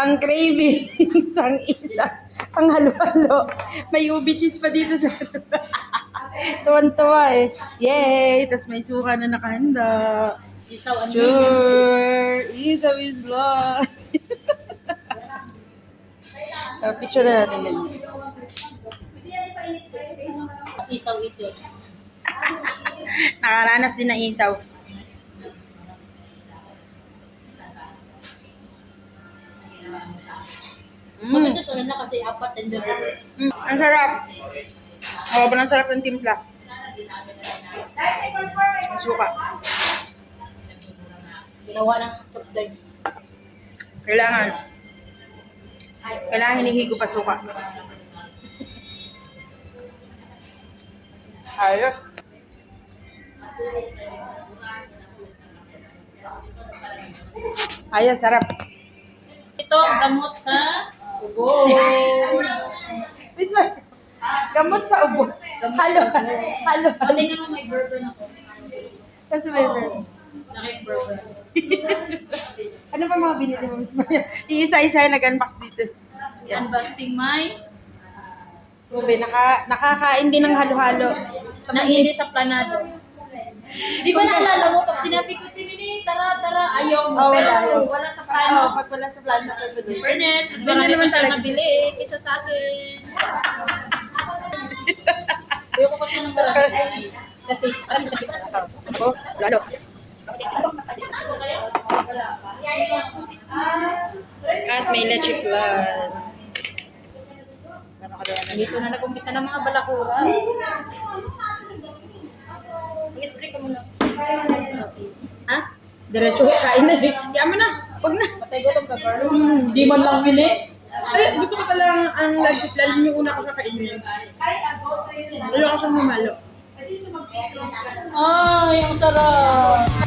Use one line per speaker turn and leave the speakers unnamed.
Ang cravings, ang isa, ang halo-halo. May ubi cheese pa dito sa tuwan-tuwa eh. Yay! Tapos may suka na nakahanda.
Isaw ang
Sure! Isaw is blood. Picture na natin din.
Isaw ito.
Nakaranas din ng isaw.
Maganda sa ganda kasi apat and the river.
Ang sarap. Ang sarap ng timpla. Ang suka.
Ginawa ng chop dog.
Kailangan hinihigo pa suka. Ayos. Ayos, sarap.
Ito, gamot sa ubo.
Miss Ma, gamot sa ubo. Halo.
Pati nga may bourbon ako.
Kasi may burn.
Naki-bourbon.
Ano pa mga binili mo, Miss Maya? Iisa-isa nag-unbox dito. Yes.
Unboxing my
Ube, nakakain din ng halo-halo. Sa
hindi sa planado. Di ba naalala mo, pag sinabi ko, Tinini, tara, ayaw mo.
Oh,
Pero wala sa plano.
Pag wala sa plano, natutuloy.
Fairness, mas
Ganyan
marami
naman
pa siya
talaga.
nabili kaysa sa akin. Ayoko kasi ng marami. Kasi parang nakita ako.
Oh, lalo. At may leche flan.
Dito na nag-umpisa ng mga balakura. I-spray ka muna.
Ha? Diretso kain na eh. Kaya mo na. Wag na.
Patay gutom ka, Carlo. Di man lang minutes.
Ay, gusto ko palang ang leche flan yung una ko sa kainin. Ayoko siyang mamalo.
Ay, ang sarap.